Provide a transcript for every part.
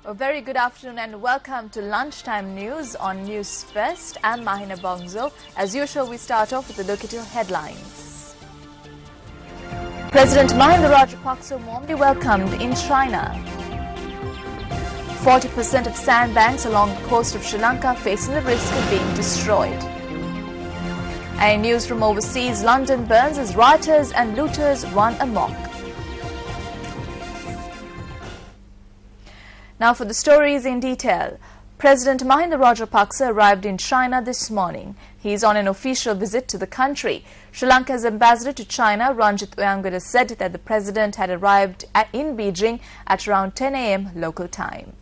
A very good afternoon and welcome to Lunchtime News on News First. I'm Mahina Bongzo. As usual, we start off with a look at your headlines. President Mahinda Rajapaksa warmly welcomed in China. 40% of sandbanks along the coast of Sri Lanka facing the risk of being destroyed. And news from overseas, London burns as rioters and looters run amok. Now for the stories in detail. President Mahinda Rajapaksa arrived in China this morning. He is on an official visit to the country. Sri Lanka's ambassador to China, Ranjit Uyangada, said that the president had arrived in Beijing at around 10 a.m. local time.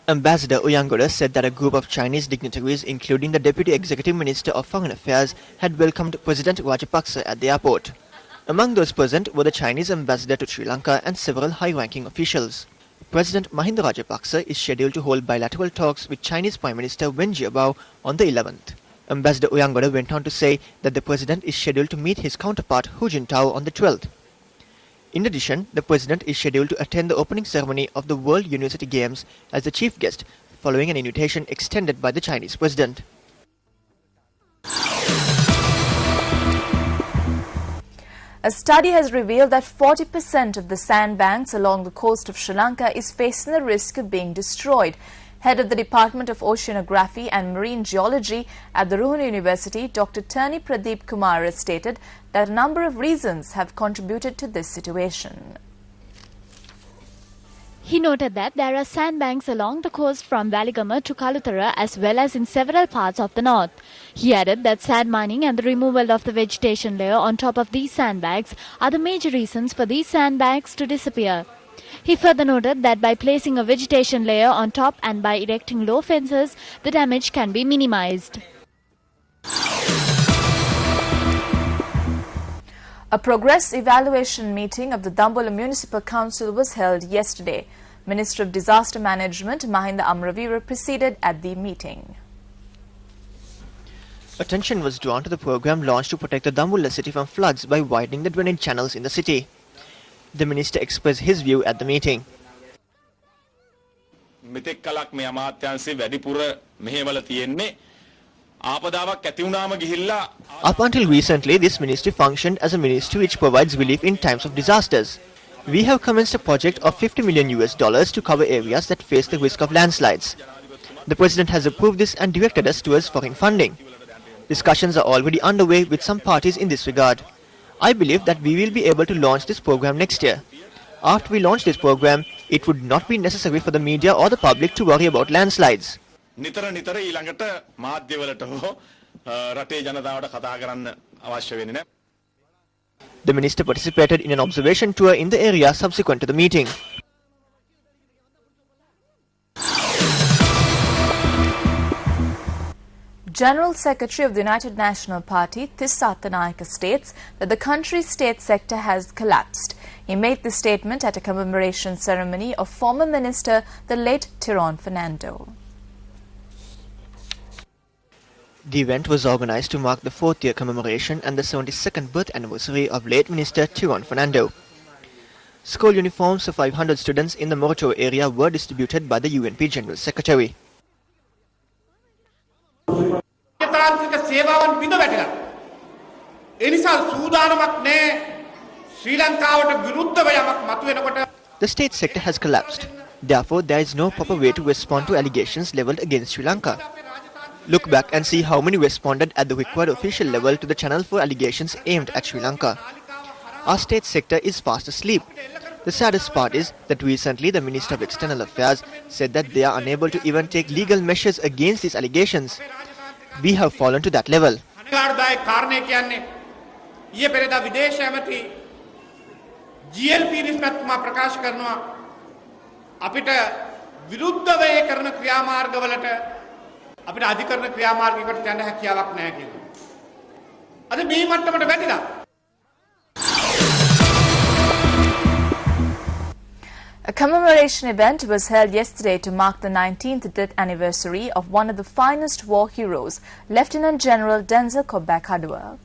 Ambassador Uyangada said that a group of Chinese dignitaries, including the Deputy Executive Minister of Foreign Affairs, had welcomed President Rajapaksa at the airport. Among those present were the Chinese ambassador to Sri Lanka and several high-ranking officials. President Mahinda Rajapaksa is scheduled to hold bilateral talks with Chinese Prime Minister Wen Jiabao on the 11th. Ambassador Uyangada went on to say that the president is scheduled to meet his counterpart Hu Jintao on the 12th. In addition, the president is scheduled to attend the opening ceremony of the World University Games as the chief guest, following an invitation extended by the Chinese president. A study has revealed that 40% of the sandbanks along the coast of Sri Lanka is facing the risk of being destroyed. Head of the Department of Oceanography and Marine Geology at the Ruhuna University, Dr. Turni Pradeep Kumar, has stated that a number of reasons have contributed to this situation. He noted that there are sandbanks along the coast from Waligama to Kalutara as well as in several parts of the north. He added that sand mining and the removal of the vegetation layer on top of these sandbanks are the major reasons for these sandbanks to disappear. He further noted that by placing a vegetation layer on top and by erecting low fences, the damage can be minimized. A progress evaluation meeting of the Dambulla Municipal Council was held yesterday. Minister of Disaster Management Mahinda Amravira presided at the meeting. Attention was drawn to the program launched to protect the Dambulla city from floods by widening the drainage channels in the city. The minister expressed his view at the meeting. Up until recently, this ministry functioned as a ministry which provides relief in times of disasters. We have commenced a project of $50 million to cover areas that face the risk of landslides. The President has approved this and directed us towards foreign funding. Discussions are already underway with some parties in this regard. I believe that we will be able to launch this program next year. After we launch this program, it would not be necessary for the media or the public to worry about landslides. The minister participated in an observation tour in the area subsequent to the meeting. General Secretary of the United National Party, Tissa Attanayake, states that the country's state sector has collapsed. He made this statement at a commemoration ceremony of former minister, the late Tiron Fernando. The event was organized to mark the 4th year commemoration and the 72nd birth anniversary of late Minister Tiron Fernando. School uniforms for 500 students in the Moratowa area were distributed by the UNP General Secretary. The state sector has collapsed. Therefore, there is no proper way to respond to allegations leveled against Sri Lanka. Look back and see how many responded at the required official level to the channel for allegations aimed at Sri Lanka. Our state sector is fast asleep. The saddest part is that recently the Minister of External Affairs said that they are unable to even take legal measures against these allegations. We have fallen to that level. A commemoration event was held yesterday to mark the 19th death anniversary of one of the finest war heroes, Lieutenant General Denzel Kobak Hadua.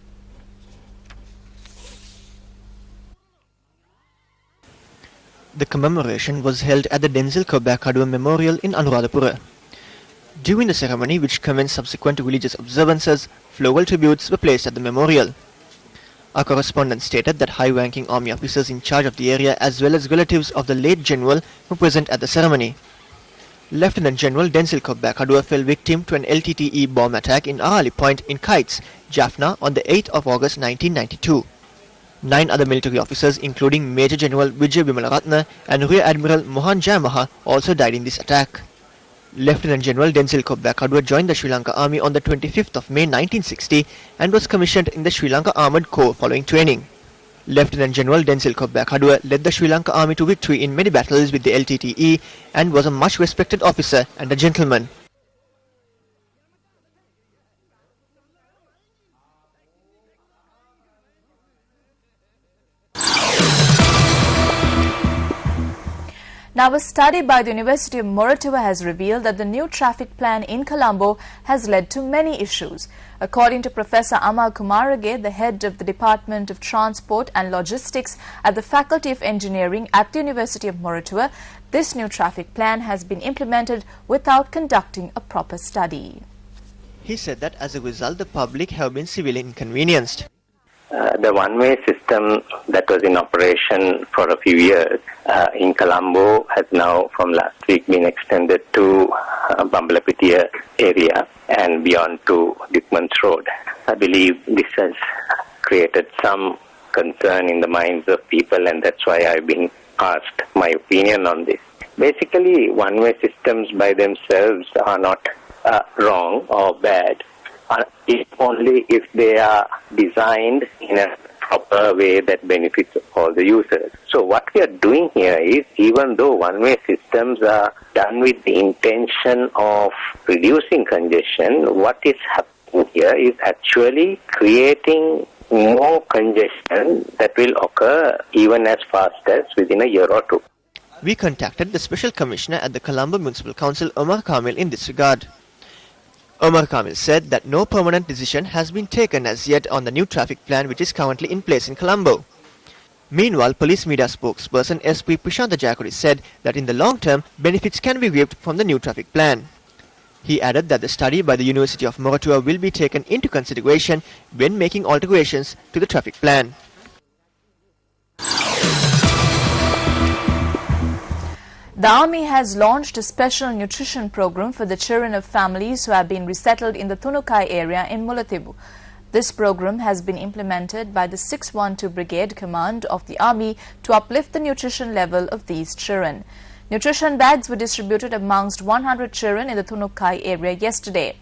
The commemoration was held at the Denzil Kobakadua Memorial in Anuradhapura. During the ceremony, which commenced subsequent to religious observances, floral tributes were placed at the memorial. Our correspondent stated that high-ranking army officers in charge of the area as well as relatives of the late general were present at the ceremony. Lieutenant General Denzil Kobakadua fell victim to an LTTE bomb attack in Arali Point in Kites, Jaffna on the 8th of August 1992. 9 other military officers including Major General Vijay Vimalaratna and Rear Admiral Mohan Jayamaha also died in this attack. Lieutenant General Denzil Kobakadua joined the Sri Lanka Army on the 25th of May 1960 and was commissioned in the Sri Lanka Armoured Corps following training. Lieutenant General Denzil Kobakadua led the Sri Lanka Army to victory in many battles with the LTTE and was a much respected officer and a gentleman. Now, a study by the University of Moratuwa has revealed that the new traffic plan in Colombo has led to many issues. According to Professor Amal Kumarage, the head of the Department of Transport and Logistics at the Faculty of Engineering at the University of Moratuwa, this new traffic plan has been implemented without conducting a proper study. He said that as a result, the public have been severely inconvenienced. The one-way system that was in operation for a few years in Colombo has now from last week been extended to Bambalapitiya area and beyond to Dickmans Road. I believe this has created some concern in the minds of people, and that's why I've been asked my opinion on this. Basically, one-way systems by themselves are not wrong or bad. If only if they are designed in a proper way that benefits all the users. So what we are doing here is, even though one-way systems are done with the intention of reducing congestion, what is happening here is actually creating more congestion that will occur even as fast as within a year or two. We contacted the Special Commissioner at the Colombo Municipal Council, Omar Kamil, in this regard. Omar Kamil said that no permanent decision has been taken as yet on the new traffic plan which is currently in place in Colombo. Meanwhile, police media spokesperson SP Prashantha Jayakodi said that in the long term, benefits can be reaped from the new traffic plan. He added that the study by the University of Moratuwa will be taken into consideration when making alterations to the traffic plan. The Army has launched a special nutrition program for the children of families who have been resettled in the Thunukai area in Mullaitivu. This program has been implemented by the 612 Brigade Command of the Army to uplift the nutrition level of these children. Nutrition bags were distributed amongst 100 children in the Thunukai area yesterday.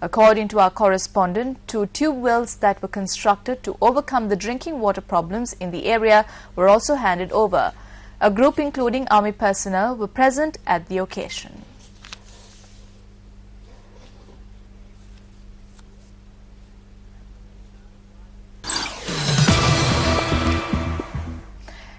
According to our correspondent, 2 tube wells that were constructed to overcome the drinking water problems in the area were also handed over. A group including Army personnel were present at the occasion.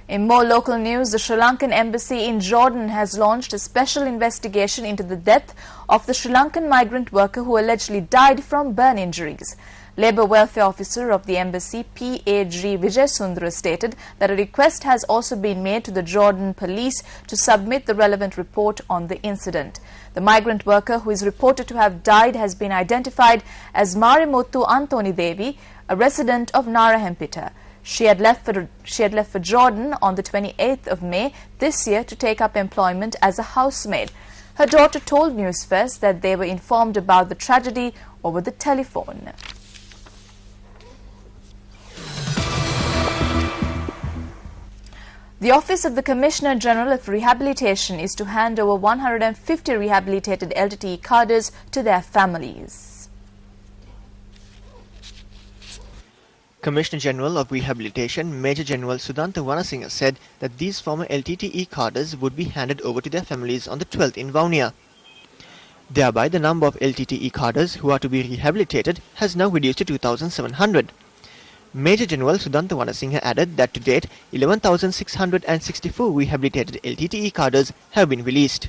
In more local news, the Sri Lankan Embassy in Jordan has launched a special investigation into the death of the Sri Lankan migrant worker who allegedly died from burn injuries. Labour Welfare Officer of the Embassy, P.A.G. Vijay Sundara, stated that a request has also been made to the Jordan police to submit the relevant report on the incident. The migrant worker, who is reported to have died, has been identified as Marimuthu Anthony Devi, a resident of Narahempita. She had left for Jordan on the 28th of May this year to take up employment as a housemaid. Her daughter told News First that they were informed about the tragedy over the telephone. The Office of the Commissioner General of Rehabilitation is to hand over 150 rehabilitated LTTE cadres to their families. Commissioner General of Rehabilitation, Major General Sudhanta Vanasinghe, said that these former LTTE cadres would be handed over to their families on the 12th in Vaunia. Thereby, the number of LTTE cadres who are to be rehabilitated has now reduced to 2,700. Major General Sudhanta Vanasinghe added that to date, 11,664 rehabilitated LTTE cadres have been released.